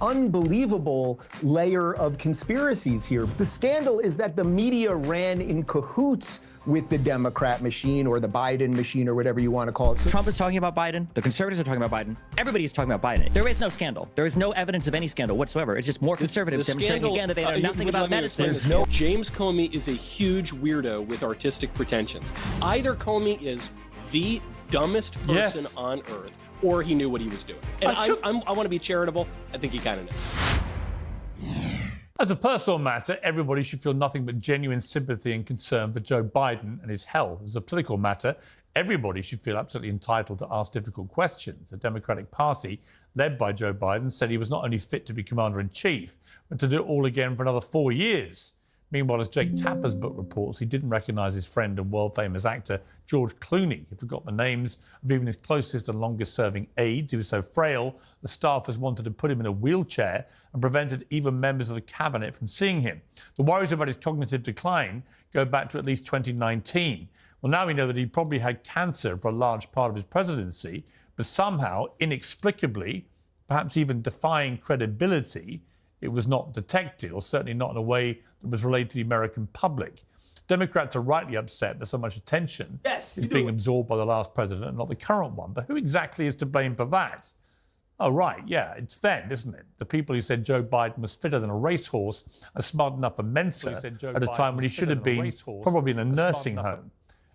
unbelievable layer of conspiracies here. The scandal is that the media ran in cahoots with the Democrat machine or the Biden machine or whatever you want to call it. So Trump is talking about Biden. The conservatives are talking about Biden. Everybody is talking about Biden. There is no scandal. There is no evidence of any scandal whatsoever. It's just more conservatives demonstrating again that they know nothing about medicine. James Comey is a huge weirdo with artistic pretensions. Either Comey is the dumbest person on earth, or he knew what he was doing. And I want to be charitable. I think he kind of knows. As a personal matter, everybody should feel nothing but genuine sympathy and concern for Joe Biden and his health. As a political matter, everybody should feel absolutely entitled to ask difficult questions. The Democratic Party, led by Joe Biden, said he was not only fit to be commander-in-chief, but to do it all again for another 4 years. Meanwhile, as Jake Tapper's book reports, he didn't recognise his friend and world-famous actor George Clooney. He forgot the names of even his closest and longest-serving aides. He was so frail, the staffers wanted to put him in a wheelchair and prevented even members of the cabinet from seeing him. The worries about his cognitive decline go back to at least 2019. Well, now we know that he probably had cancer for a large part of his presidency, but somehow, inexplicably, perhaps even defying credibility, it was not detected, or certainly not in a way that was related to the American public. Democrats are rightly upset that so much attention is being absorbed by the last president and not the current one. But who exactly is to blame for that? Oh, right, yeah, it's them, isn't it? The people who said Joe Biden was fitter than a racehorse and smart enough for Mensa at a time when he should have been probably in a nursing home.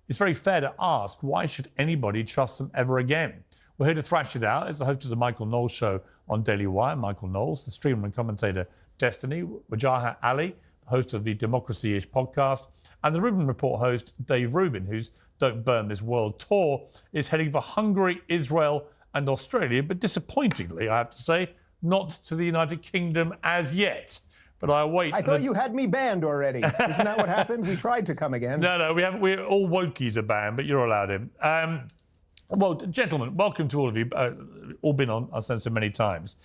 It's very fair to ask, why should anybody trust them ever again? We're here to thrash it out. As the host of the Michael Knowles Show on Daily Wire, Michael Knowles, the streamer and commentator Destiny, Wajahat Ali, the host of the Democracy-ish podcast, and the Rubin Report host Dave Rubin, whose Don't Burn This World tour is heading for Hungary, Israel and Australia, but disappointingly, I have to say, not to the United Kingdom as yet. But I await. I thought you had me banned already. Isn't that what happened? We tried to come again. No, we haven't. We're all wokies are banned, but you're allowed in. Well, gentlemen, welcome to all of you. All been on Uncensored many times.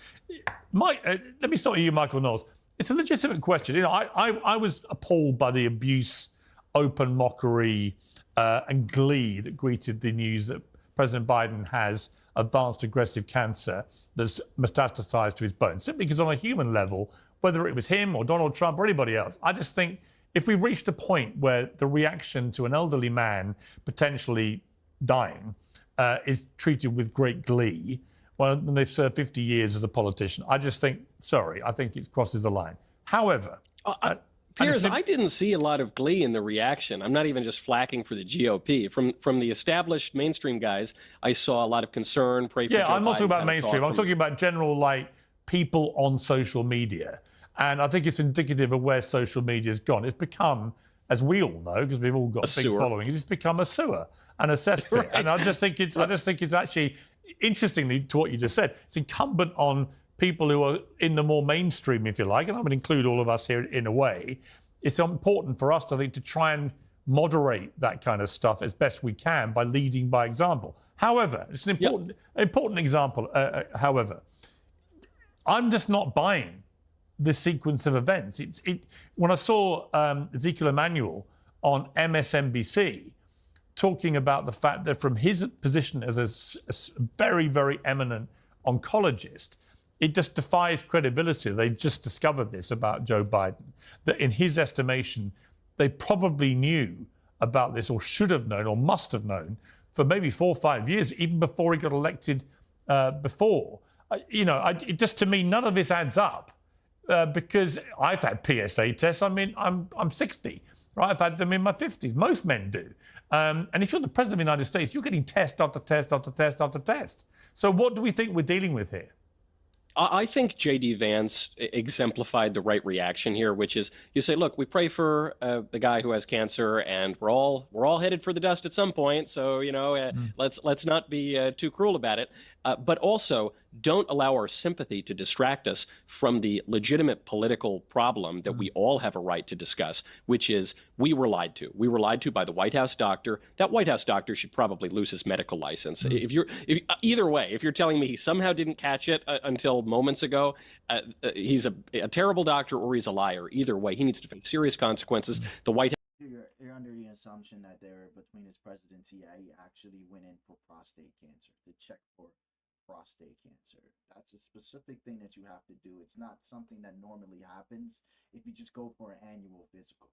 Mike, let me start with you, Michael Knowles. It's a legitimate question. You know, I was appalled by the abuse, open mockery, and glee that greeted the news that President Biden has advanced aggressive cancer that's metastasized to his bones. Simply because on a human level, whether it was him or Donald Trump or anybody else, I just think if we've reached a point where the reaction to an elderly man potentially dying is treated with great glee, when they've served 50 years as a politician, I just think, sorry, I think it crosses the line. However, Piers, I didn't see a lot of glee in the reaction. I'm not even just flacking for the GOP. From the established mainstream guys, I saw a lot of concern, pray for Joe I'm not talking Biden about mainstream. I'm talking about general, like, people on social media. And I think it's indicative of where social media has gone. It's become, as we all know, because we've all got big followings, it's become a sewer and a cesspit. Right. And I just think it's actually, interestingly to what you just said, it's incumbent on people who are in the more mainstream, if you like, and I would include all of us here in a way. It's important for us, I think, to try and moderate that kind of stuff as best we can by leading by example. However, it's an important example. However, I'm just not buying this sequence of events. When I saw Ezekiel Emanuel on MSNBC talking about the fact that from his position as a very, very eminent oncologist, it just defies credibility. They just discovered this about Joe Biden, that in his estimation, they probably knew about this or should have known or must have known for maybe 4 or 5 years, even before he got elected before. Just to me, none of this adds up because I've had PSA tests. I mean, I'm 60, right? I've had them in my 50s. Most men do. And if you're the president of the United States, you're getting test after test after test after test. So what do we think we're dealing with here? I think J.D. Vance exemplified the right reaction here, which is you say, look, we pray for the guy who has cancer, and we're all headed for the dust at some point. So, let's not be too cruel about it. But also, don't allow our sympathy to distract us from the legitimate political problem that we all have a right to discuss, which is we were lied to. We were lied to by the White House doctor. That White House doctor should probably lose his medical license. Either way, if you're telling me he somehow didn't catch it until moments ago, he's a terrible doctor or he's a liar. Either way, he needs to face serious consequences. The White House. You're under the assumption that between his presidency, he actually went in for prostate cancer to check for prostate cancer. That's a specific thing that you have to do. It's not something that normally happens if you just go for an annual physical.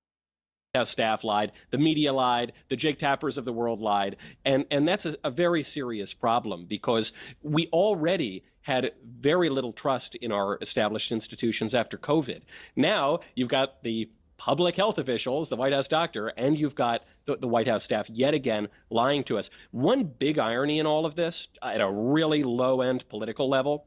House staff lied, the media lied, the Jake Tappers of the world lied, and that's a very serious problem, because we already had very little trust in our established institutions after COVID. Now you've got the public health officials, the White House doctor, and you've got the White House staff yet again lying to us. One big irony in all of this, at a really low-end political level,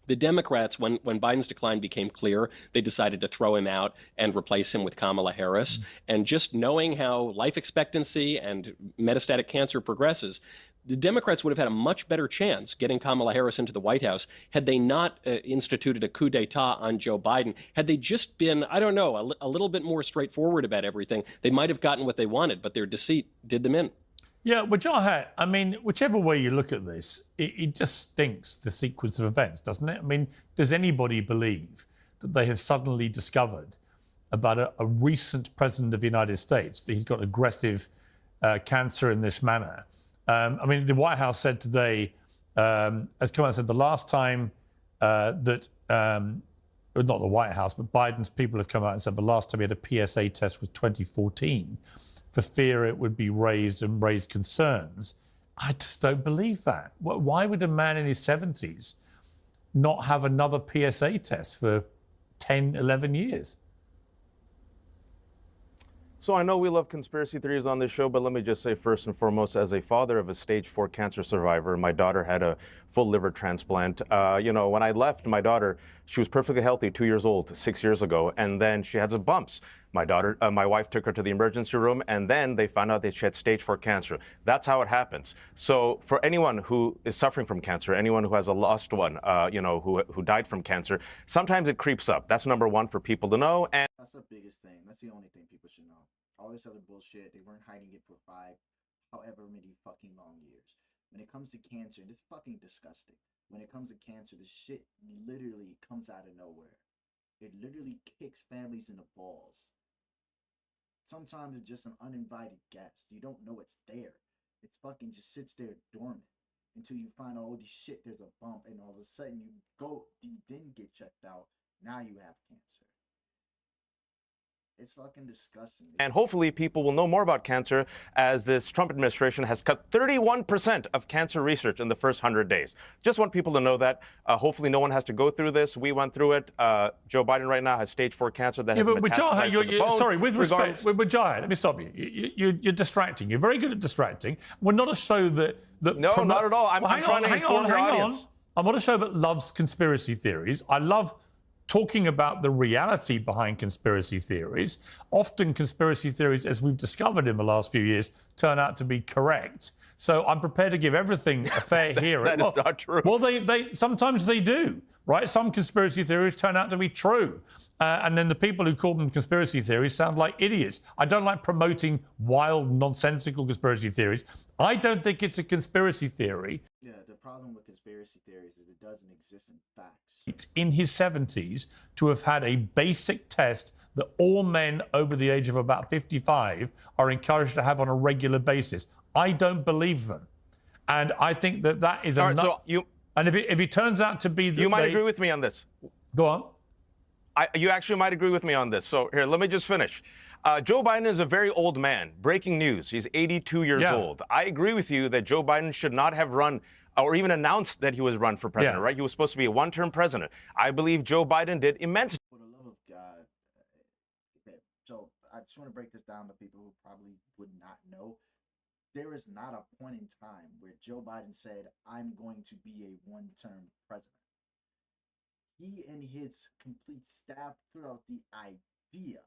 the Democrats, when Biden's decline became clear, they decided to throw him out and replace him with Kamala Harris. And just knowing how life expectancy and metastatic cancer progresses, the Democrats would have had a much better chance getting Kamala Harris into the White House had they not instituted a coup d'etat on Joe Biden. Had they just been, I don't know, a little bit more straightforward about everything, they might have gotten what they wanted, but their deceit did them in. Yeah, I mean, whichever way you look at this, it just stinks, the sequence of events, doesn't it? I mean, does anybody believe that they have suddenly discovered about a recent president of the United States that he's got aggressive cancer in this manner? I mean, the White House said today, as come out and said, the last time that, not the White House, but Biden's people have come out and said the last time he had a PSA test was 2014. For fear it would be raised and raise concerns. I just don't believe that. Why would a man in his 70s not have another PSA test for 10, 11 years? So I know we love conspiracy theories on this show, but let me just say first and foremost, as a father of a stage 4 cancer survivor, my daughter had a full liver transplant. You know, when I left my daughter, she was perfectly healthy, 2 years old, 6 years ago, and then she had some bumps. My wife took her to the emergency room, and then they found out that she had stage 4 cancer. That's how it happens. So for anyone who is suffering from cancer, anyone who has a lost one, you know, who died from cancer, sometimes it creeps up. That's number one for people to know. And that's the biggest thing. That's the only thing people should know. All this other bullshit, they weren't hiding it for however many fucking long years. When it comes to cancer, it's fucking disgusting. When it comes to cancer, the shit literally comes out of nowhere. It literally kicks families in the balls. Sometimes it's just an uninvited guest. You don't know it's there. It's fucking just sits there dormant until you find, oh, holy shit, there's a bump, and all of a sudden you didn't get checked out. Now you have cancer. It's fucking disgusting. And hopefully people will know more about cancer, as this Trump administration has cut 31% of cancer research in the first 100 days. Just want people to know that. Hopefully no one has to go through this. We went through it. Joe Biden right now has stage 4 cancer that has metastasized to the bone. Sorry, with respect, Jai, let me stop you. You're distracting. You're very good at distracting. We're not a show that no, not at all. I'm trying to inform your audience. I'm not a show that loves conspiracy theories. I love talking about the reality behind conspiracy theories. Often conspiracy theories, as we've discovered in the last few years, turn out to be correct. So I'm prepared to give everything a fair hearing. That is not true. Well, they sometimes they do, right? Some conspiracy theories turn out to be true. And then the people who call them conspiracy theories sound like idiots. I don't like promoting wild, nonsensical conspiracy theories. I don't think it's a conspiracy theory. Yeah, the problem with conspiracy theories is it doesn't exist in facts. It's in his 70s to have had a basic test that all men over the age of about 55 are encouraged to have on a regular basis. I don't believe them. And I think that is all right, so and if it turns out to be that you might agree with me on this. Go on. You actually might agree with me on this. So here, let me just finish. Joe Biden is a very old man. Breaking news. He's 82 years old. I agree with you that Joe Biden should not have run or even announced that he was run for president, right? He was supposed to be a one-term president. I believe Joe Biden did immense. For the love of God. Okay, so I just want to break this down to people who probably would not know. There is not a point in time where Joe Biden said, I'm going to be a one-term president. He and his complete staff threw out the idea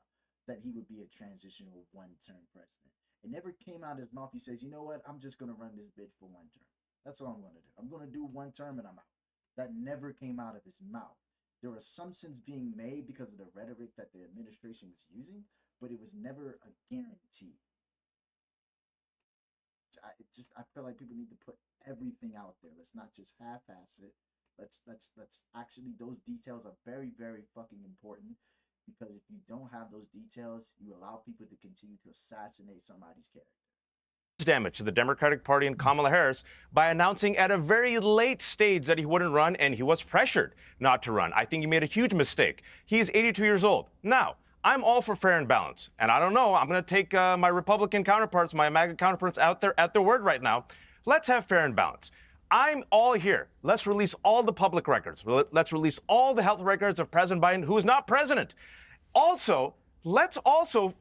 that he would be a transitional one-term president. It never came out of his mouth. He says, you know what? I'm just going to run this bitch for one term. That's all I'm going to do. I'm going to do one term and I'm out. That never came out of his mouth. There were assumptions being made because of the rhetoric that the administration was using, but it was never a guarantee. I feel like people need to put everything out there. Let's not just half-ass it. Let's actually, those details are very, very fucking important, because if you don't have those details, you allow people to continue to assassinate somebody's character. damage to the Democratic Party and Kamala Harris by announcing at a very late stage that he wouldn't run, and he was pressured not to run. I think he made a huge mistake. He's 82 years old. Now, I'm all for fair and balance. And I don't know, I'm going to take my Republican counterparts, my MAGA counterparts out there at their word right now. Let's have fair and balance. I'm all here. Let's release all the public records. Let's release all the health records of President Biden, who is not president. Also, let's also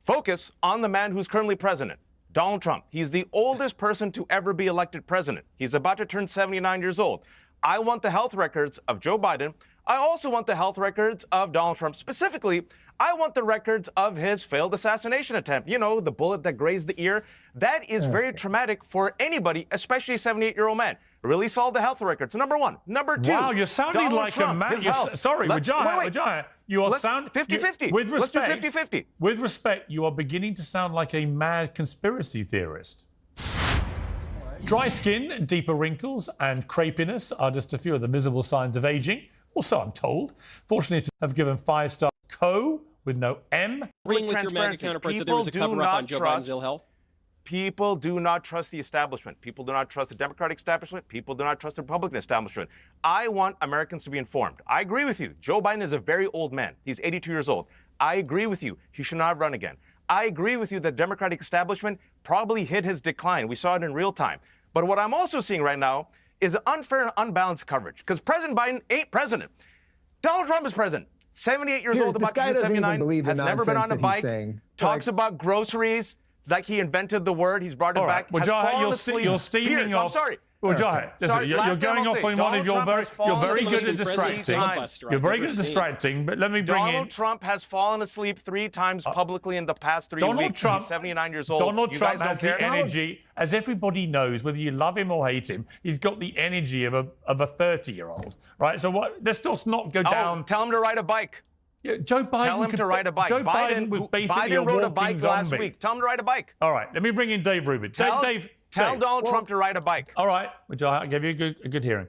focus on the man who's currently president, Donald Trump. He's the oldest person to ever be elected president. He's about to turn 79 years old. I want the health records of Joe Biden. I also want the health records of Donald Trump. Specifically, I want the records of his failed assassination attempt. You know, the bullet that grazed the ear. That is very traumatic for anybody, especially a 78-year-old man. Release all the health records. Number one. Number two. Wow, you're sounding Donald like Trump, a man. Sorry, Wajah. You are sounding 50-50. With respect, Let's do 50-50. With respect, you are beginning to sound like a mad conspiracy theorist. Dry skin, deeper wrinkles, and crepiness are just a few of the visible signs of aging. Also, I'm told. Fortunately, to have given 5-star Co with no M. Agreeing with your MAGA counterparts that there was a cover-up on Joe Biden's ill health? People do not trust the establishment. People do not trust the Democratic establishment. People do not trust the Republican establishment. I want Americans to be informed. I agree with you. Joe Biden is a very old man. He's 82 years old. I agree with you. He should not run again. I agree with you that the Democratic establishment probably hit his decline. We saw it in real time. But what I'm also seeing right now is unfair and unbalanced coverage, because President Biden ain't president. Donald Trump is president. 78 years old, about to turn 79, has never been on a bike, talks about groceries like he invented the word, he's brought it back, has fallen asleep. You're steaming off. I'm sorry. Listen, you're going off on one of your you're very good at distracting. You're very good at distracting, but let me bring in... Donald Trump has fallen asleep 3 times publicly in the past 3 weeks. He's 79 years old. Donald Trump has the energy, as everybody knows, whether you love him or hate him, he's got the energy of a 30-year-old, right? So what? Let's just not go down... Tell him to ride a bike. Yeah, Joe Biden. Tell him to ride a bike. Joe Biden was basically Biden rode a bike zombie. last week. Tell him to ride a bike. All right, let me bring in Dave Rubin. Tell Donald Trump to ride a bike. All right, which I gave you a good hearing.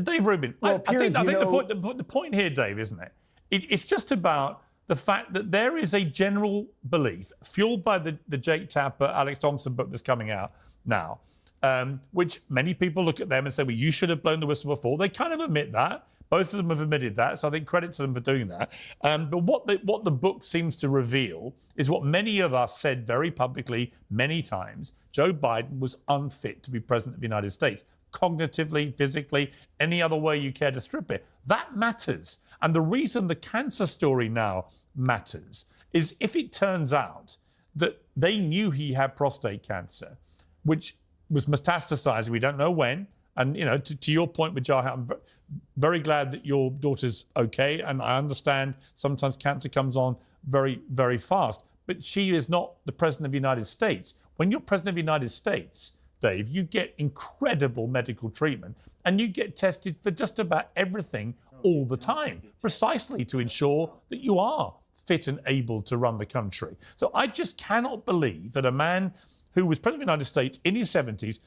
Dave Rubin, Well, I think Piers, the point here, Dave, isn't it? It's just about the fact that there is a general belief, fueled by the Jake Tapper, Alex Thompson book that's coming out now, which many people look at them and say, well, you should have blown the whistle before. They kind of admit that. Both of them have admitted that, so I think credit to them for doing that. But what the book seems to reveal is what many of us said very publicly many times. Joe Biden was unfit to be president of the United States, cognitively, physically, any other way you care to strip it. That matters. And the reason the cancer story now matters is if it turns out that they knew he had prostate cancer, which was metastasizing, we don't know when. And, you know, to your point with Jaha, I'm very glad that your daughter's okay. And I understand sometimes cancer comes on very, very fast. But she is not the president of the United States. When you're president of the United States, Dave, you get incredible medical treatment and you get tested for just about everything all the time, precisely to ensure that you are fit and able to run the country. So I just cannot believe that a man who was president of the United States in his 70s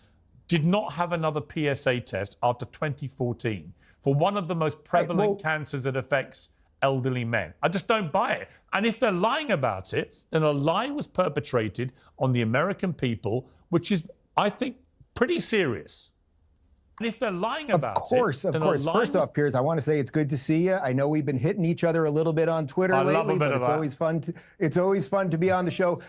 did not have another PSA test after 2014 for one of the most prevalent cancers that affects elderly men. I just don't buy it. And if they're lying about it, then a lie was perpetrated on the American people, which is, I think, pretty serious. And if they're lying about it... Of course. First off, Piers, I want to say it's good to see you. I know we've been hitting each other a little bit on Twitter lately, but it's always fun to be on the show.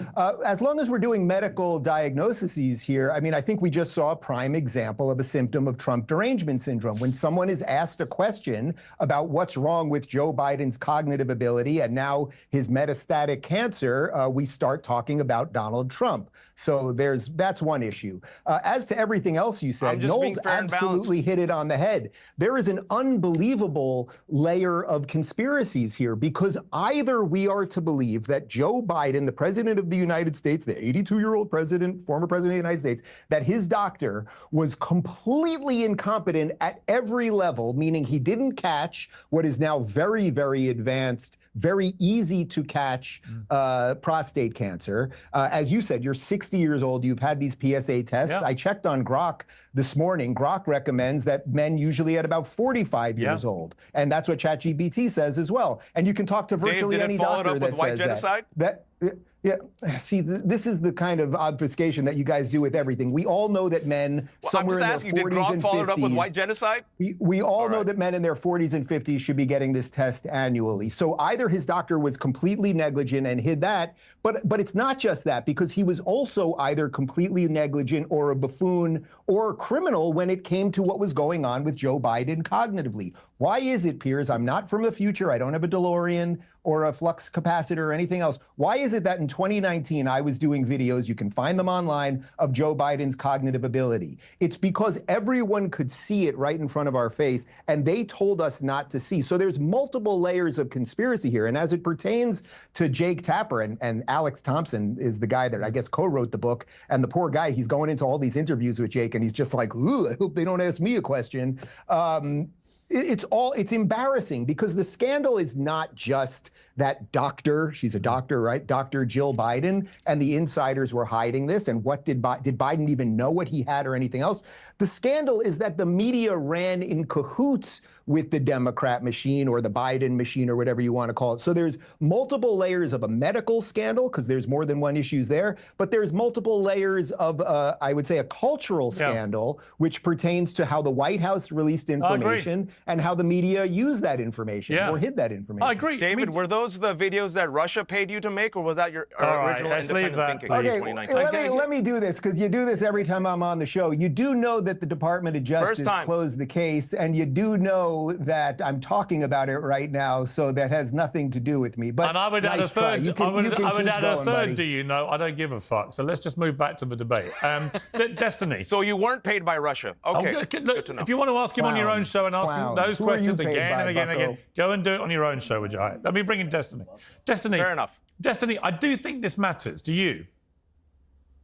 As long as we're doing medical diagnoses here, I mean, I think we just saw a prime example of a symptom of Trump derangement syndrome. When someone is asked a question about what's wrong with Joe Biden's cognitive ability and now his metastatic cancer, we start talking about Donald Trump. So that's one issue. As to everything else you said, Noel's absolutely hit it on the head. There is an unbelievable layer of conspiracies here because either we are to believe that Joe Biden, the president of the United States, the 82-year-old president, former president of the United States, that his doctor was completely incompetent at every level, meaning he didn't catch what is now very, very advanced, very easy to catch prostate cancer. As you said, you're 60 years old. You've had these PSA tests. Yeah. I checked on Grok this morning. Grok recommends that men usually at about 45 years old. And that's what ChatGPT says as well. And you can talk to virtually any doctor that says that. Yeah, see, this is the kind of obfuscation that you guys do with everything. We all know that men somewhere in their 40s and 50s. Follow it up with white genocide? We all know that men in their 40s and 50s should be getting this test annually. So either his doctor was completely negligent and hid that, but it's not just that, because he was also either completely negligent or a buffoon or a criminal when it came to what was going on with Joe Biden cognitively. Why is it, Piers? I'm not from the future. I don't have a DeLorean or a flux capacitor or anything else. Why is it that in 2019 I was doing videos, you can find them online, of Joe Biden's cognitive ability? It's because everyone could see it right in front of our face, and they told us not to see. So there's multiple layers of conspiracy here. And as it pertains to Jake Tapper, and Alex Thompson is the guy that I guess co-wrote the book, and the poor guy, he's going into all these interviews with Jake, and he's just like, ooh, I hope they don't ask me a question. It's embarrassing, because the scandal is not just that doctor, she's a doctor, right? Dr. Jill Biden, and the insiders were hiding this, and did Biden even know what he had or anything else? The scandal is that the media ran in cahoots with the Democrat machine or the Biden machine or whatever you want to call it. So there's multiple layers of a medical scandal, because there's more than one issue there, but there's multiple layers of, I would say, a cultural scandal, which pertains to how the White House released information and how the media used that information or hid that information. I agree. David, were those the videos that Russia paid you to make, or was that your original independent thinking? Okay, let me do this, because you do this every time I'm on the show. You do know that the Department of Justice closed the case, and you do know that I'm talking about it right now, so that has nothing to do with me. But and I would add a third. I would add a third. Do you know? I don't give a fuck. So let's just move back to the debate. Destiny. So you weren't paid by Russia? Okay. Look, good to know. if you want to ask him on your own show and ask him those questions again and again and again, go and do it on your own show, would you? All right, let me bring in Destiny. Destiny. Fair enough. Destiny, I do think this matters. Do you?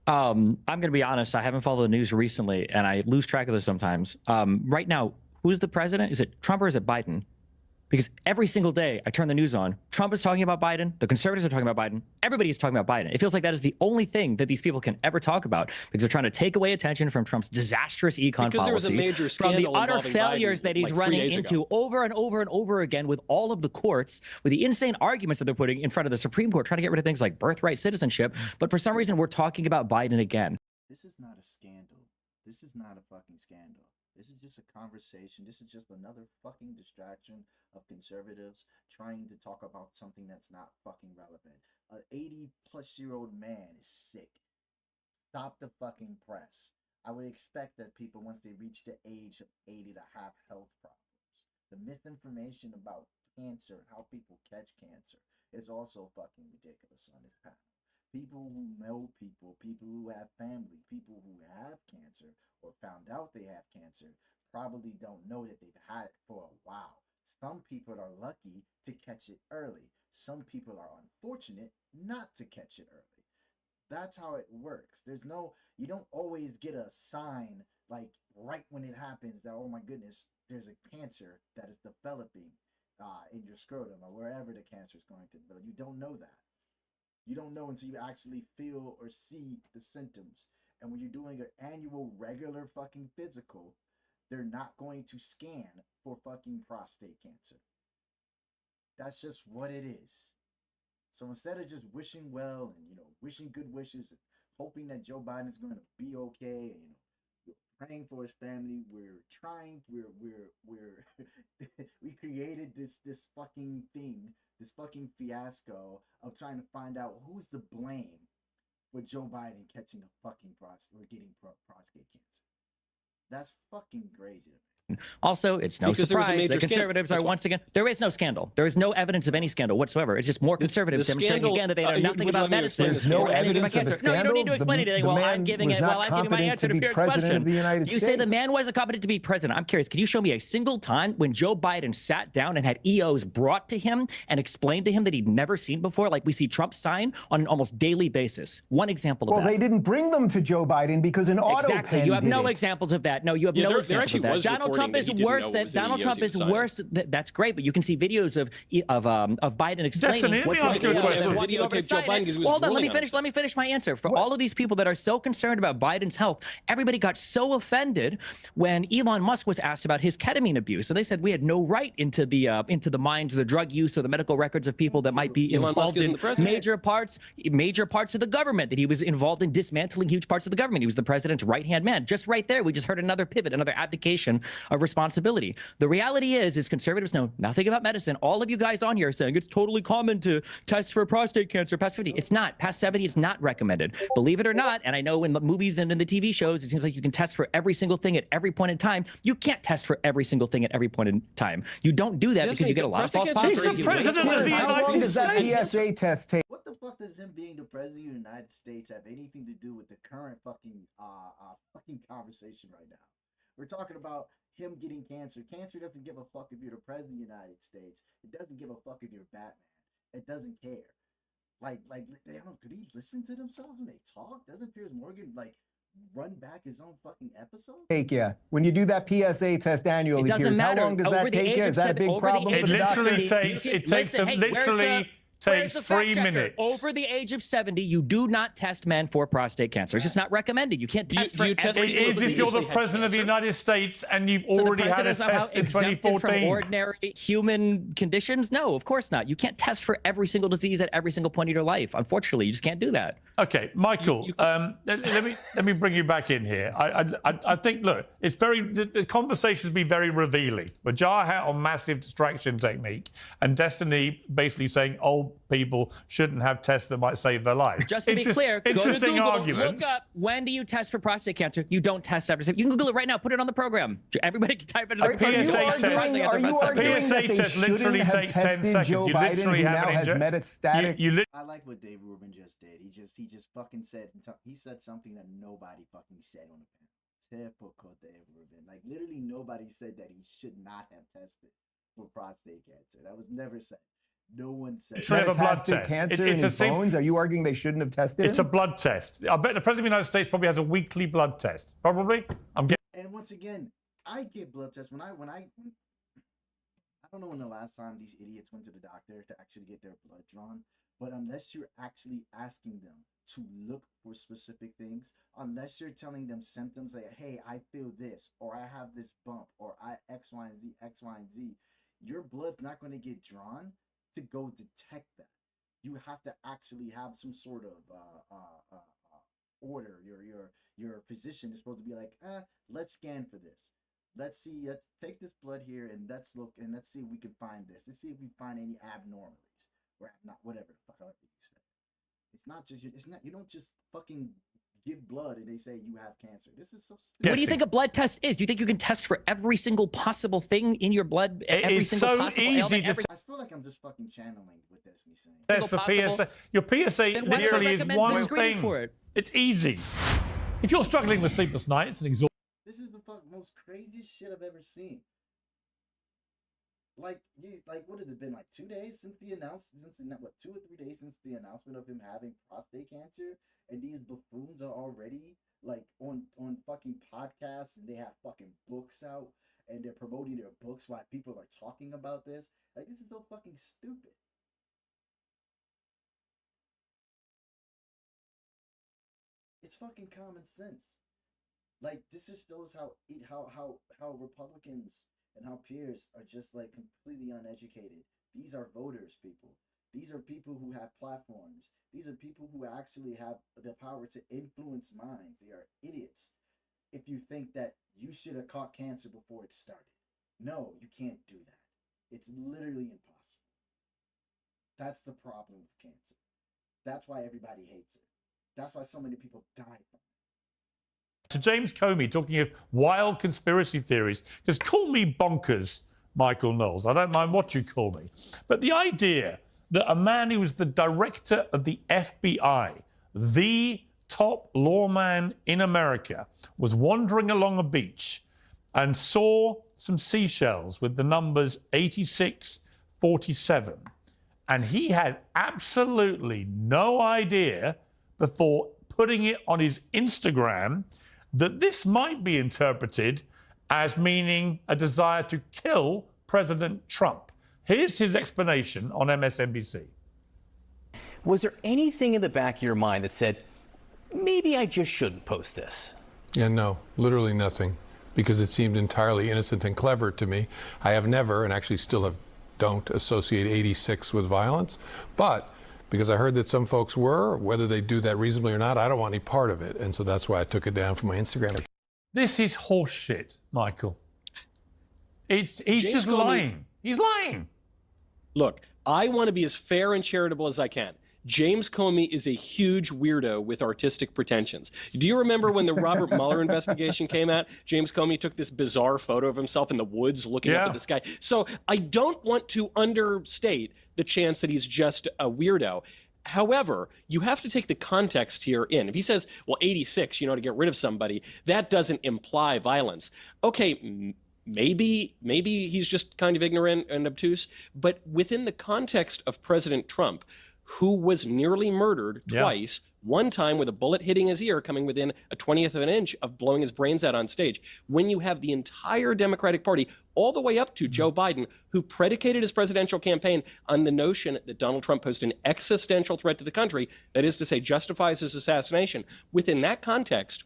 I'm going to be honest. I haven't followed the news recently, and I lose track of this sometimes. Right now, who's the president? Is it Trump or is it Biden? Because every single day I turn the news on, Trump is talking about Biden, the conservatives are talking about Biden, everybody is talking about Biden. It feels like that is the only thing that these people can ever talk about, because they're trying to take away attention from Trump's disastrous econ policy, there was a major from the utter failures Biden, that he's running into over and over and over again with all of the courts, with the insane arguments that they're putting in front of the Supreme Court, trying to get rid of things like birthright citizenship. But for some reason, we're talking about Biden again. This is not a scandal. This is not a fucking scandal. This is just a conversation. This is just another fucking distraction of conservatives trying to talk about something that's not fucking relevant. An 80-plus-year-old man is sick. Stop the fucking press. I would expect that people, once they reach the age of 80, to have health problems. The misinformation about cancer and how people catch cancer is also fucking ridiculous on this panel. People who know people who have family, people who have cancer or found out they have cancer, probably don't know that they've had it for a while. Some people are lucky to catch it early. Some people are unfortunate not to catch it early. That's how it works. You don't always get a sign like right when it happens that, oh my goodness, there's a cancer that is developing in your scrotum or wherever the cancer is going to develop. You don't know that. You don't know until you actually feel or see the symptoms. And when you're doing an annual regular fucking physical, they're not going to scan for fucking prostate cancer. That's just what it is. So instead of just wishing well and, wishing good wishes and hoping that Joe Biden is going to be okay, and, praying for his family, we created this fucking thing, this fucking fiasco of trying to find out who's to blame for Joe Biden catching a fucking prostate or getting prostate cancer. That's fucking crazy to me. Also, it's no surprise that conservatives are once again, there is no scandal. There is no evidence of any scandal whatsoever. It's just more conservatives demonstrating again that they know nothing about medicine. There's no evidence of a scandal. No, you don't need to explain anything while I'm giving my answer to Pierre's question. You say the man wasn't competent to be president. I'm curious, can you show me a single time when Joe Biden sat down and had EOs brought to him and explained to him that he'd never seen before, like we see Trump sign on an almost daily basis? One example of that. Well, they didn't bring them to Joe Biden because an auto pen You have did no it. examples of that. No, you have no examples of that. Donald Donald Trump is worse. Donald Trump is worse. That's great, but you can see videos of Biden explaining what's Joe Biden. Hold on, let me finish my answer. For all of these people that are so concerned about Biden's health, everybody got so offended when Elon Musk was asked about his ketamine abuse. So they said we had no right into the minds, the drug use, or the medical records of people that might be involved in major parts of the government, that he was involved in dismantling huge parts of the government. He was the president's right-hand man. Just right there, we just heard another pivot, another abdication of responsibility. The reality is conservatives know nothing about medicine. All of you guys on here are saying it's totally common to test for prostate cancer past 50. It's not. Past 70, it's not recommended. Believe it or not, and I know in the movies and in the TV shows, it seems like you can test for every single thing at every point in time. You can't test for every single thing at every point in time. You don't do that because you get a lot of false positives. He's the president of the United States. How long does that PSA test take? What the fuck does him being the president of the United States have anything to do with the current fucking conversation right now? We're talking about him getting cancer. Cancer doesn't give a fuck if you're the president of the United States. It doesn't give a fuck if you're Batman. It doesn't care. Like they don't. Do they listen to themselves when they talk? Doesn't Piers Morgan run back his own fucking episode? Take you. When you do that PSA test annually, Piers, how long does that take you? Is that a big problem for the doctor? It takes 3 minutes. Over the age of 70, you do not test men for prostate cancer. It's just not recommended. You can't test for every It is if you're the president of the United States and you've already had a test in 2014. From ordinary human conditions? No, of course not. You can't test for every single disease at every single point of your life. Unfortunately, you just can't do that. Okay, Michael, let me bring you back in here. I think, look, it's the conversation's been very revealing. Majah hat on massive distraction technique, and Destiny basically saying, people shouldn't have tests that might save their lives. Just to be clear, go to Google, arguments. look up, when do you test for prostate cancer? You don't test after. You can Google it right now. Put it on the program. Everybody can type it in the program. A PSA test literally takes 10 seconds. Joe Biden, who now has metastatic. I like what Dave Rubin just did. He just fucking said, he said something that nobody fucking said on the panel. Typical Dave Rubin. Like, literally nobody said that he should not have tested for prostate cancer. That was never said. No one said metastatic cancer in his bones. Are you arguing they shouldn't have tested? It's a blood test. I bet the president of the United States probably has a weekly blood test. Probably. And once again, I get blood tests when I don't know when the last time these idiots went to the doctor to actually get their blood drawn, but unless you're actually asking them to look for specific things, unless you're telling them symptoms like, hey, I feel this, or I have this bump, or I X, Y, and Z, your blood's not going to get drawn to go detect that. You have to actually have some sort of order. Your physician is supposed to be like, let's scan for this. Let's take this blood here and let's look and let's see if we can find this. Let's see if we find any abnormalities or not, whatever the fuck you say. It's not just you don't just fucking give blood and they say you have cancer. This is so stupid. What do you think a blood test is? Do you think you can test for every single possible thing in your blood? It's so easy to. I feel like I'm just fucking channeling with this. Saying. That's the PSA. Your PSA literally is one thing. It's easy. If you're struggling with sleepless nights and exhaustion. This is the most craziest shit I've ever seen. Like what has it been, like 2 days since the announcement? 2 or 3 days since the announcement of him having prostate cancer, and these buffoons are already like on fucking podcasts, and they have fucking books out, and they're promoting their books while people are talking about this. Like, this is so fucking stupid. It's fucking common sense. Like, this just shows how Republicans and how Piers are just like completely uneducated. These are voters, people. These are people who have platforms. These are people who actually have the power to influence minds. They are idiots. If you think that you should have caught cancer before it started. No, you can't do that. It's literally impossible. That's the problem with cancer. That's why everybody hates it. That's why so many people die from it. To James Comey, talking of wild conspiracy theories, just call me bonkers, Michael Knowles. I don't mind what you call me. But the idea that a man who was the director of the FBI, the top lawman in America, was wandering along a beach and saw some seashells with the numbers 8647. And he had absolutely no idea before putting it on his Instagram that this might be interpreted as meaning a desire to kill President Trump. Here's his explanation on MSNBC. Was there anything in the back of your mind that said, maybe I just shouldn't post this? Yeah, no, literally nothing, because it seemed entirely innocent and clever to me. I have never, and actually still don't associate 86 with violence, but because I heard that some folks were, whether they do that reasonably or not, I don't want any part of it. And so that's why I took it down from my Instagram account. This is horseshit, Michael. He's just lying. He's lying. Look, I want to be as fair and charitable as I can. James Comey is a huge weirdo with artistic pretensions. Do you remember when the Robert Mueller investigation came out? James Comey took this bizarre photo of himself in the woods looking up at the sky. So I don't want to understate the chance that he's just a weirdo. However, you have to take the context here in. If he says, well, 86, to get rid of somebody, that doesn't imply violence. Okay, maybe he's just kind of ignorant and obtuse, but within the context of President Trump, who was nearly murdered twice, one time with a bullet hitting his ear, coming within a 20th of an inch of blowing his brains out on stage. When you have the entire Democratic Party, all the way up to Joe Biden, who predicated his presidential campaign on the notion that Donald Trump posed an existential threat to the country, that is to say, justifies his assassination. Within that context,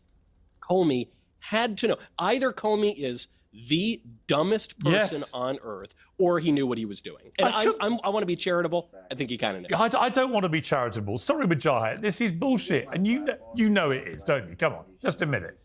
Comey had to know. Either Comey is the dumbest person on earth, or he knew what he was doing. And I want to be charitable. I think he kind of knew. I don't want to be charitable. Sorry, Mujahid. This is bullshit. And you know it is, don't you? Come on, just a minute.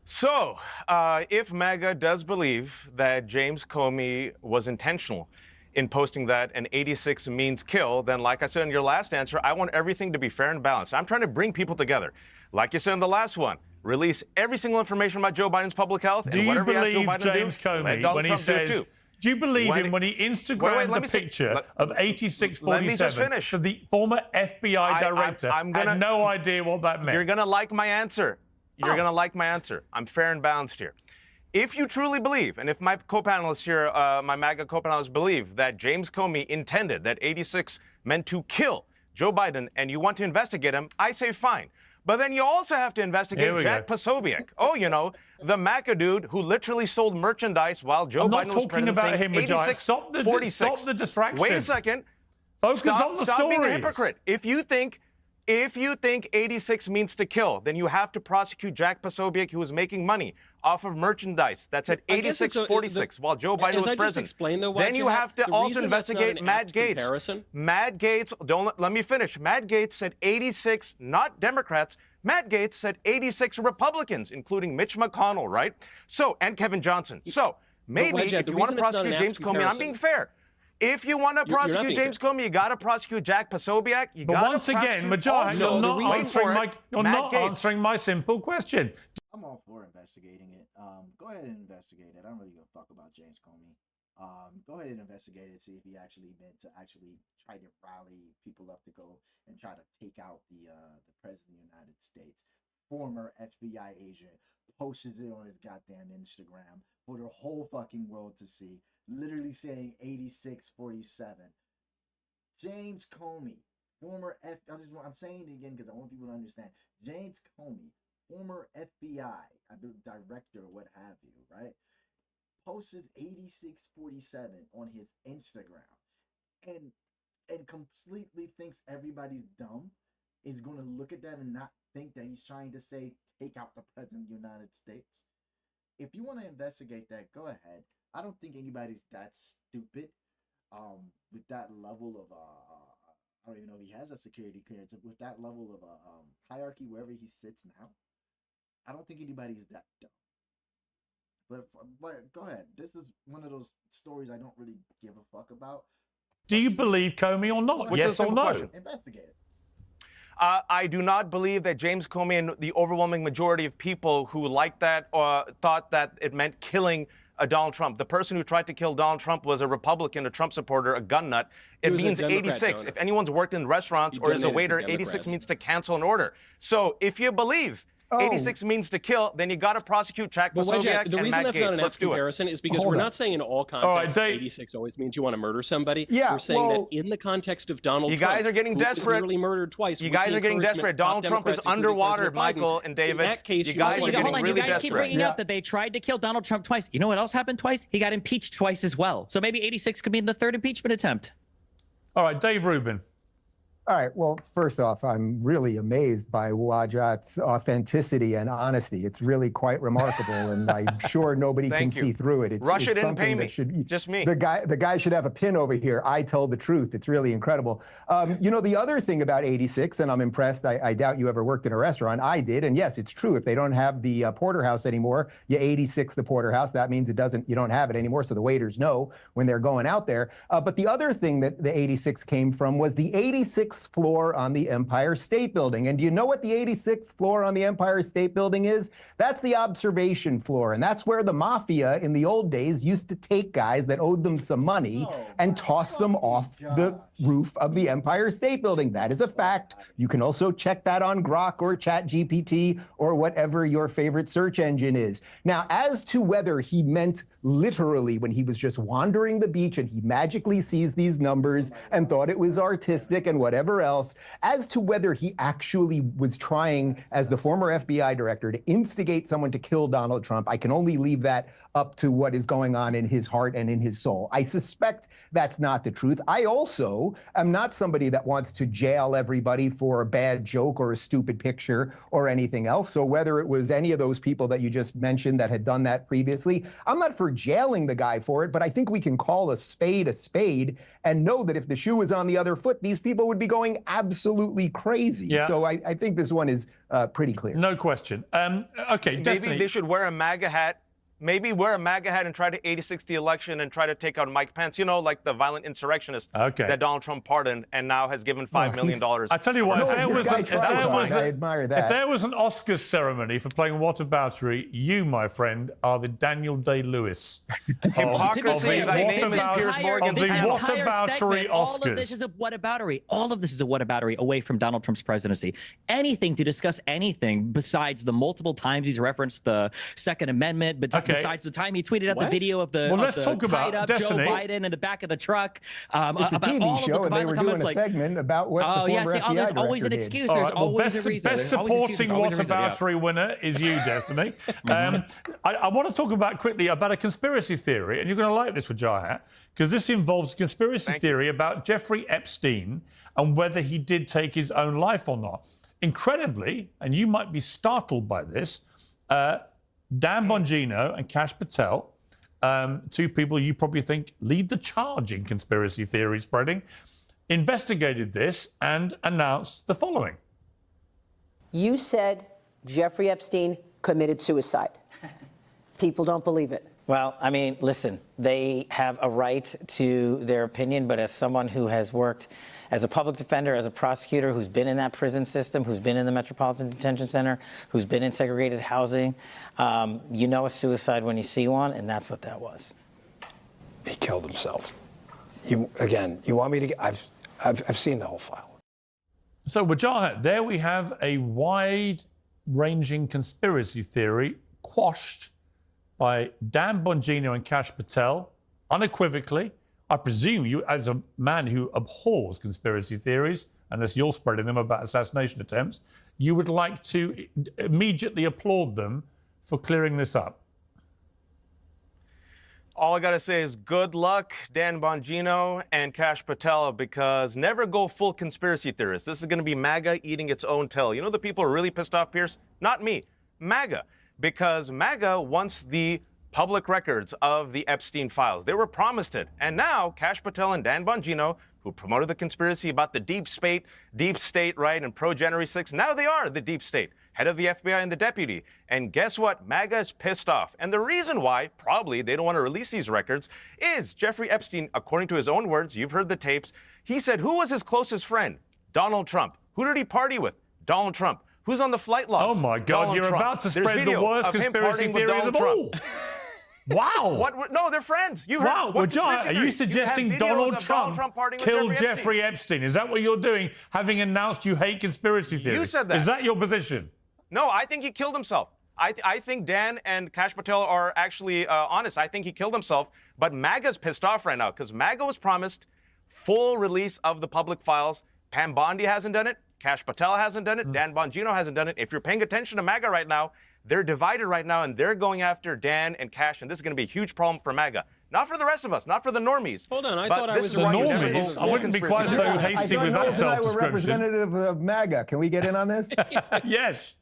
So, if MAGA does believe that James Comey was intentional in posting that and 86 means kill, then like I said in your last answer, I want everything to be fair and balanced. I'm trying to bring people together. Like you said in the last one, release every single information about Joe Biden's public health. Do you believe James Comey when he says, do you believe him when he Instagrammed the picture of 8647 for the former FBI director had no idea what that meant? You're going to like my answer. You're going to like my answer. I'm fair and balanced here. If you truly believe, and if my co-panelists here, my MAGA co-panelists believe that James Comey intended that 86 meant to kill Joe Biden and you want to investigate him, I say fine. But then you also have to investigate Jack Posobiec. The MAGA dude who literally sold merchandise while Joe Biden was president. I'm not talking about him, Stop the distraction. Wait a second. Focus on the stories. Stop being a hypocrite. If you think 86 means to kill, then you have to prosecute Jack Posobiec, who was making money off of mercerndice that's at 86.46 while Joe Biden was president. Then you have to also investigate Matt Gaetz. Matt Gaetz, let me finish. Matt Gaetz said 86, not Democrats. Matt Gaetz said 86 Republicans, including Mitch McConnell, right? So, and Kevin Johnson. So, maybe if you want to prosecute James Comey, I'm being fair. If you want to prosecute James Comey, you got to prosecute Jack Posobiec. But once again, Mujahid, you're not answering my simple question. I'm all for investigating it. Go ahead and investigate it. I don't really give a fuck about James Comey. Go ahead and investigate it. See if he actually meant to actually try to rally people up to go and try to take out the president of the United States. Former FBI agent posted it on his goddamn Instagram for the whole fucking world to see. Literally saying 8647. James Comey, former I'm saying it again because I want people to understand. James Comey, former FBI director, what have you, right? Posts 8647 on his Instagram and completely thinks everybody's dumb, is going to look at that and not think that he's trying to say take out the president of the United States. If you want to investigate that, go ahead. I don't think anybody's that stupid with that level of I don't even know if he has a security clearance, with that level of hierarchy wherever he sits now. I don't think anybody's that dumb. But go ahead. This is one of those stories I don't really give a fuck about. Do you believe Comey or not? Yes or no? Investigate it. I do not believe that James Comey and the overwhelming majority of people who liked that thought that it meant killing Donald Trump. The person who tried to kill Donald Trump was a Republican, a Trump supporter, a gun nut. It means 86. If anyone's worked in restaurants or is a waiter, 86 means to cancel an order. So if you believe 86 means to kill, then you got to prosecute But Czechoslovak the and reason Matt that's Gaetz. not an Let's apt do it. comparison is because Hold we're on. not saying in all right, contexts Dave. 86 always means you want to murder somebody. Yeah, We're saying well- that in the context of Donald You Trump, guys are getting who was desperate. literally murdered twice. You with guys the are getting encouragement desperate. of Donald Trump is Democrats, including underwater, President Biden. Michael and David. In that case, You you guys also are Hold getting on, really you guys keep desperate. bringing Yeah. up that they tried to kill Donald Trump twice. You know what else happened twice? He got impeached twice as well. So maybe 86 could be in the third impeachment attempt. All right, Dave Rubin. All right. Well, first off, I'm really amazed by Wajat's authenticity and honesty. It's really quite remarkable, and I'm sure nobody can Thank you. see through it. It's, Russia it's didn't pay something me. that should Just me. The guy should have a pin over here. I told the truth. It's really incredible. You know, the other thing about 86, and I'm impressed. I doubt you ever worked in a restaurant. I did, and yes, it's true. If they don't have the porterhouse anymore, you 86 the porterhouse. That means you don't have it anymore. So the waiters know when they're going out there. But the other thing that the 86 came from was the 86th floor on the Empire State Building. And do you know what the 86th floor on the Empire State Building is? That's the observation floor. And that's where the mafia in the old days used to take guys that owed them some money and toss them off the roof of the Empire State Building. That is a fact. You can also check that on Grok or ChatGPT or whatever your favorite search engine is. Now, as to whether he meant literally when he was just wandering the beach and he magically sees these numbers and thought it was artistic and whatever else, as to whether he actually was trying, as the former FBI director, to instigate someone to kill Donald Trump, I can only leave that up to what is going on in his heart and in his soul. I suspect that's not the truth. I also am not somebody that wants to jail everybody for a bad joke or a stupid picture or anything else. So whether it was any of those people that you just mentioned that had done that previously, I'm not for jailing the guy for it, but I think we can call a spade and know that if the shoe was on the other foot, these people would be going absolutely crazy. Yeah. So I think this one is pretty clear. No question. Okay, Destiny. Maybe they should wear a MAGA hat. Maybe wear a MAGA hat and try to 86 the election and try to take out Mike Pence, you know, like the violent insurrectionist that Donald Trump pardoned and now has given $5 million. I tell you what, No, if there this was guy an- tries hard. I admire that. If there was an Oscars ceremony for playing whataboutery, you, my friend, are the Daniel Day-Lewis Hypocrisy. of That the name is Piers Morgan whataboutery all of Oscars. this is a whataboutery. All of this is a whataboutery away from Donald Trump's presidency. Anything to discuss anything besides the multiple times he's referenced the Second Amendment, but besides the time he tweeted out the video of the, Well, let's of the talk about tied up Destiny. Joe Biden in the back of the truck. It's a about TV all show, of the and they were doing a segment about what the former FBI there's director always an did. excuse. All There's right, well, always a reason. best There's always a supporting excuse, there's always a reason, yeah. whataboutery winner is you, Destiny. I want to talk quickly about a conspiracy theory, and you're going to like this, Wajahat, because this involves a conspiracy theory about Jeffrey Epstein and whether he did take his own life or not. Incredibly, and you might be startled by this, Dan Bongino and Kash Patel, two people you probably think lead the charge in conspiracy theory spreading, investigated this and announced the following. You said Jeffrey Epstein committed suicide. People don't believe it. Well, I mean, listen, they have a right to their opinion, but as someone who has worked as a public defender, as a prosecutor, who's been in that prison system, who's been in the Metropolitan Detention Center, who's been in segregated housing, you know a suicide when you see one, and that's what that was. He killed himself. You want me to? I've seen the whole file. So, Wajahat, there we have a wide-ranging conspiracy theory quashed by Dan Bongino and Kash Patel, unequivocally. I presume you, as a man who abhors conspiracy theories, unless you're spreading them about assassination attempts, you would like to immediately applaud them for clearing this up. All I got to say is good luck, Dan Bongino and Kash Patel, because never go full conspiracy theorist. This is going to be MAGA eating its own tail. You know the people who are really pissed off, Piers? Not me, MAGA. Because MAGA wants the public records of the Epstein files. They were promised it. And now Kash Patel and Dan Bongino, who promoted the conspiracy about the deep state, right, and pro-January 6th, now they are the deep state, head of the FBI and the deputy. And guess what? MAGA is pissed off. And the reason why, probably, they don't want to release these records is Jeffrey Epstein, according to his own words, you've heard the tapes, he said, who was his closest friend? Donald Trump. Who did he party with? Donald Trump. Who's on the flight logs? Oh, my God, Donald you're Trump. about to There's spread the video worst of him conspiracy partying with theory of them Donald all. Trump. Wow. What? No, they're friends. You heard. Wow. What Wajahat, conspiracy are theory? you suggesting have videos Donald of Trump partying with killed Jeffrey Epstein? Is that what you're doing, having announced you hate conspiracy theories? You said that. Is that your position? No, I think he killed himself. I think Dan and Kash Patel are actually honest. I think he killed himself, but MAGA's pissed off right now because MAGA was promised full release of the public files. Pam Bondi hasn't done it. Kash Patel hasn't done it. Dan Bongino hasn't done it. If you're paying attention to MAGA right now, they're divided right now, and they're going after Dan and Kash, and this is going to be a huge problem for MAGA. Not for the rest of us, not for the normies. Hold on, I thought I was the normies. I wouldn't be quite so hasty with that self-description. We're representative of MAGA. Can we get in on this? Yes.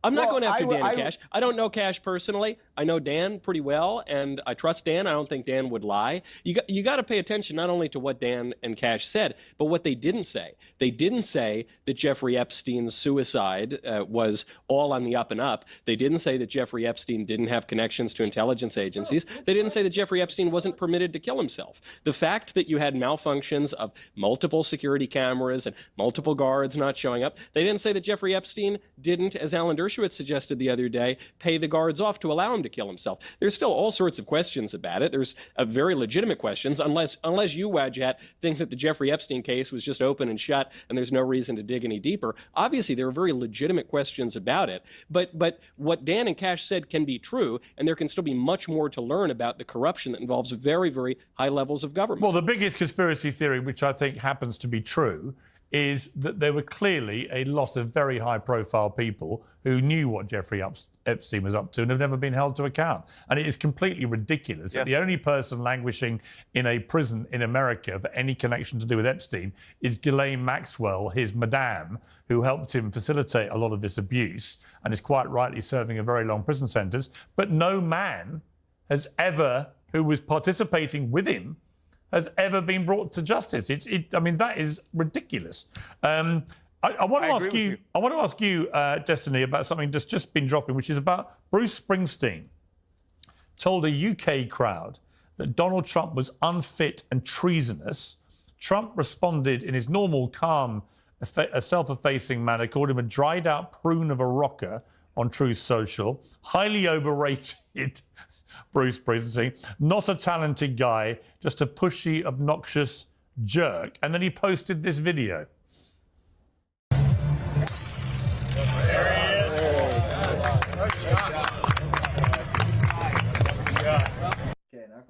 I'm not going after Dan and Kash. I don't know Kash personally. I know Dan pretty well, and I trust Dan. I don't think Dan would lie. You got to pay attention not only to what Dan and Kash said, but what they didn't say. They didn't say that Jeffrey Epstein's suicide was all on the up and up. They didn't say that Jeffrey Epstein didn't have connections to intelligence agencies. They didn't say that Jeffrey Epstein wasn't permitted to kill himself. The fact that you had malfunctions of multiple security cameras and multiple guards not showing up, they didn't say that Jeffrey Epstein didn't, as Alan Dershowitz suggested the other day, pay the guards off to allow him to kill himself. There's still all sorts of questions about it. There's very legitimate questions, unless you, Wadjet, think that the Jeffrey Epstein case was just open and shut and there's no reason to dig any deeper. Obviously, there are very legitimate questions about it. But what Dan and Kash said can be true, and there can still be much more to learn about the corruption that involves very, very high levels of government. Well, the biggest conspiracy theory, which I think happens to be true, is that there were clearly a lot of very high-profile people who knew what Jeffrey Epstein was up to and have never been held to account. And it is completely ridiculous that the only person languishing in a prison in America for any connection to do with Epstein is Ghislaine Maxwell, his madame, who helped him facilitate a lot of this abuse and is quite rightly serving a very long prison sentence. But no man has ever, who was participating with him, has ever been brought to justice. I mean, that is ridiculous. I want to ask you, Destiny, about something that's just been dropping, which is about Bruce Springsteen told a UK crowd that Donald Trump was unfit and treasonous. Trump responded in his normal, calm, self-effacing manner, called him a dried-out prune of a rocker on Truth Social. Highly overrated. Bruce Springsteen, not a talented guy, just a pushy, obnoxious jerk. And then he posted this video.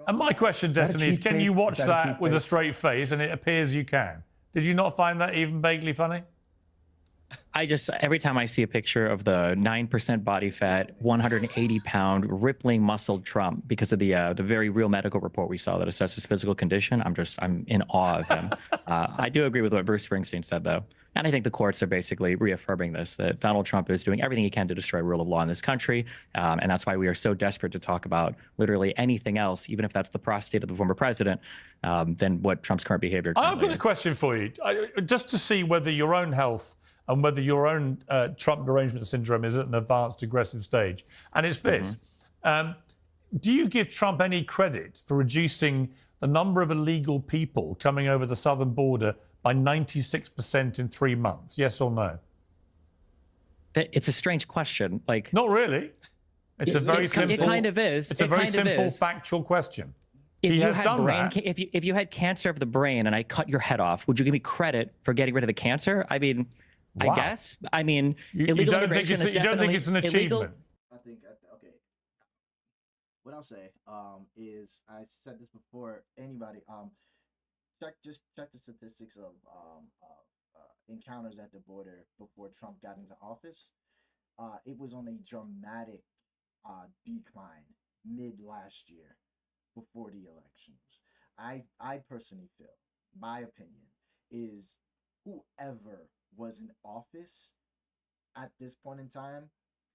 And my question, Destiny, is can you watch that with a straight face? And it appears you can. Did you not find that even vaguely funny? Every time I see a picture of the 9% body fat, 180-pound, rippling muscled Trump, because of the very real medical report we saw that assesses his physical condition, I'm in awe of him. I do agree with what Bruce Springsteen said, though. And I think the courts are basically reaffirming this, that Donald Trump is doing everything he can to destroy rule of law in this country. And that's why we are so desperate to talk about literally anything else, even if that's the prostate of the former president, than what Trump's current behavior. I've got a question for you, just to see whether your own health and whether your own Trump derangement syndrome is at an advanced aggressive stage. And it's this. Do you give Trump any credit for reducing the number of illegal people coming over the southern border by 96% in 3 months? Yes or no? It's a strange question. Not really. It's a very simple. It kind of is. It's a very simple, factual question. He has done that. If you had cancer of the brain and I cut your head off, would you give me credit for getting rid of the cancer? I mean, wow. I guess. I mean, illegal immigration is definitely you don't think it's an achievement? I think, okay. What I'll say is, I said this before, anybody, check the statistics of encounters at the border before Trump got into office. It was on a dramatic decline mid last year before the elections. I personally feel, my opinion is, whoever was in office at this point in time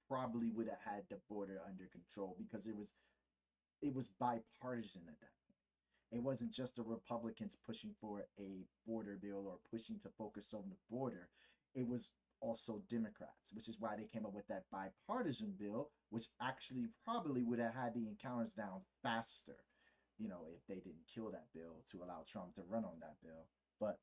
probably would have had the border under control, because it was bipartisan at that point. It wasn't just the Republicans pushing for a border bill or pushing to focus on the border. It was also Democrats, which is why they came up with that bipartisan bill, which actually probably would have had the encounters down faster, if they didn't kill that bill to allow Trump to run on that bill. But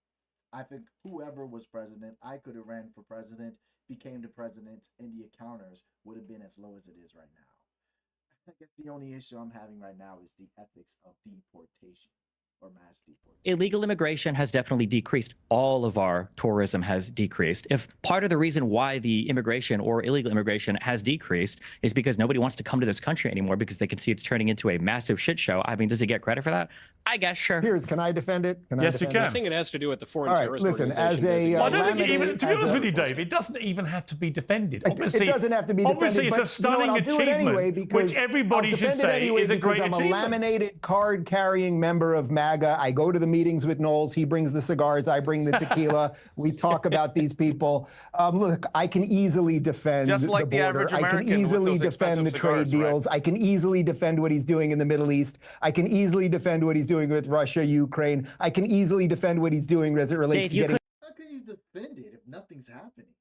I think whoever was president, I could have ran for president, became the president, and the encounters would have been as low as it is right now. I guess the only issue I'm having right now is the ethics of deportation. or mass deportation? Illegal immigration has definitely decreased. All of our tourism has decreased. If part of the reason why the immigration or illegal immigration has decreased is because nobody wants to come to this country anymore because they can see it's turning into a massive shit show. I mean, does he get credit for that? I guess, sure. Piers, can I defend it? Yes, you can. I think it has to do with the foreign All right, terrorist listen, as organization a, Well, I don't think laminated- even, to be as honest a- with you, Dave, it doesn't even have to be defended. It Obviously, doesn't have to be defended. obviously, it's but a stunning you know what, I'll do it achievement, anyway because which everybody I'll should defend it say anyway is a great because I'm a achievement. laminated card-carrying member of MAGA. I go to the meetings with Knowles. He brings the cigars. I bring the tequila. We talk about these people. Look, I can easily defend Just like the the border. average I can American with easily those defend the expensive trade cigars, right? deals. I can easily defend what he's doing in the Middle East. I can easily defend what he's doing with Russia, Ukraine. I can easily defend what he's doing as it relates Dave, to you getting. How can you defend it if nothing's happening?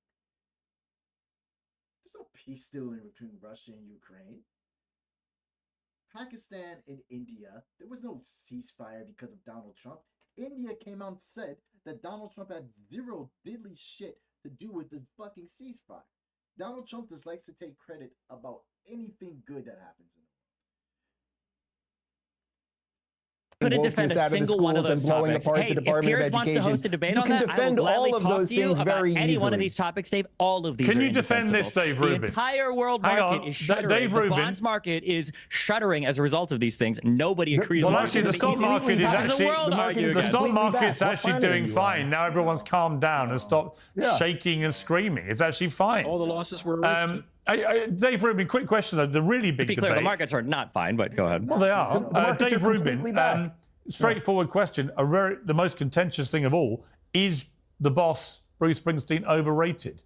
There's no peace deal in between Russia and Ukraine. Pakistan and India, there was no ceasefire because of Donald Trump. India came out and said that Donald Trump had zero diddly shit to do with the fucking ceasefire. Donald Trump just likes to take credit about anything good that happens in the Couldn't wokeness defend a out of the single one of schools those and blowing topics. apart Hey, the if Department Piers of wants to Education. host a debate You on can that, I will defend gladly all of talk those to you things about very any one of easily. these topics, Dave. All of these Can are you defend this, indefensible. Dave The Rubin? entire world Hang market on. is shuddering. Dave the Rubin. bonds market is shuddering as a result of these things. Nobody agrees Well, with actually, the it. stock market is actually the stock market's What actually planet doing are you fine. on? Now everyone's calmed down and stopped shaking and screaming. It's actually fine. All the losses were erased. Dave Rubin, quick question though. The really big To be clear, debate. the markets are not fine, but go ahead. Well, they are. The markets Dave are Rubin, completely back. straightforward question. The most contentious thing of all is the boss, Bruce Springsteen, overrated?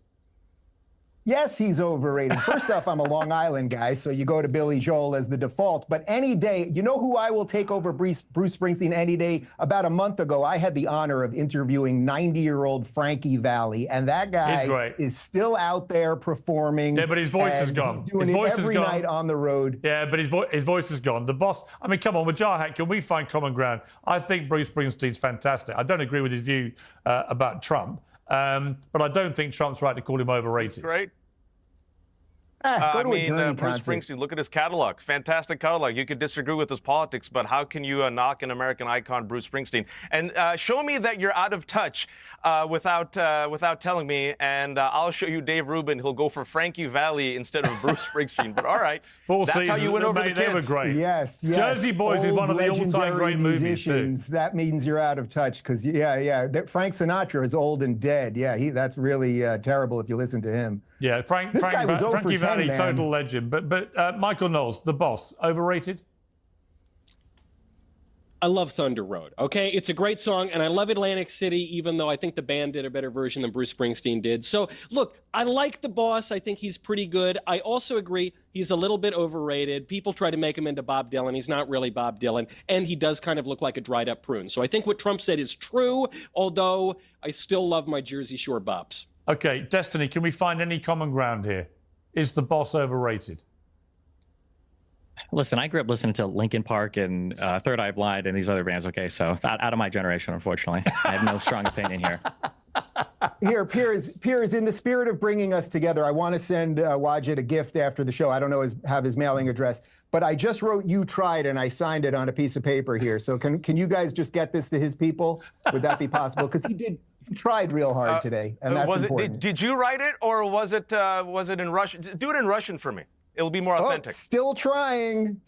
Yes, he's overrated. First off, I'm a Long Island guy, so you go to Billy Joel as the default. But any day, you know who I will take over Bruce Springsteen any day? About a month ago, I had the honor of interviewing 90-year-old Frankie Valli, and that guy is still out there performing. Yeah, but his voice is gone. He's doing his voice it every is gone. night on the road. Yeah, but his voice is gone. The boss, I mean, come on, with Jarhat, can we find common ground? I think Bruce Springsteen's fantastic. I don't agree with his view about Trump, but I don't think Trump's right to call him overrated. Great. Go to a Journey Bruce concert. Springsteen, look at his catalog. Fantastic catalog. You could disagree with his politics, but how can you knock an American icon, Bruce Springsteen? And show me that you're out of touch without telling me, and I'll show you Dave Rubin. He'll go for Frankie Valli instead of Bruce Springsteen. But all right, Four that's seasons, how you win over the mate, they were kids. great. Yes. Jersey Boys is Old one of the all-time legendary great movies, too. musicians. That means you're out of touch because, Frank Sinatra is old and dead. Yeah, that's really terrible if you listen to him. Yeah, This guy was 0 for Frankie 10, Valli, man. total legend. But Michael Knowles, the boss, overrated? I love Thunder Road, okay? It's a great song, and I love Atlantic City, even though I think the band did a better version than Bruce Springsteen did. So, look, I like the boss. I think he's pretty good. I also agree he's a little bit overrated. People try to make him into Bob Dylan. He's not really Bob Dylan, and he does kind of look like a dried-up prune. So I think what Trump said is true, although I still love my Jersey Shore bops. Okay, Destiny, can we find any common ground here? Is the boss overrated? Listen, I grew up listening to Linkin Park and Third Eye Blind and these other bands. Okay, so it's out of my generation, unfortunately. I have no strong opinion here. Here, Piers, in the spirit of bringing us together, I want to send Wajid a gift after the show. I don't know have his mailing address, but I just wrote "You Tried" and I signed it on a piece of paper here. So can you guys just get this to his people? Would that be possible? Because he tried real hard today, and that's important. Did you write it, or was it in Russian? Do it in Russian for me. It'll be more authentic. Still trying.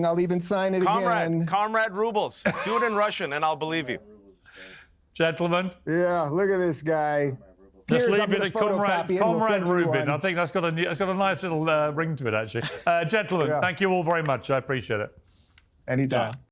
I'll even sign it again. Comrade Rubles. Do it in Russian, and I'll believe you. Gentlemen. Yeah, look at this guy. Just Piers, leave I'm it gonna at photocopy it and we'll Oh, Comrade send you Rubin. one. I think that's got a nice little ring to it, actually. Gentlemen, thank you all very much. I appreciate it. Anytime.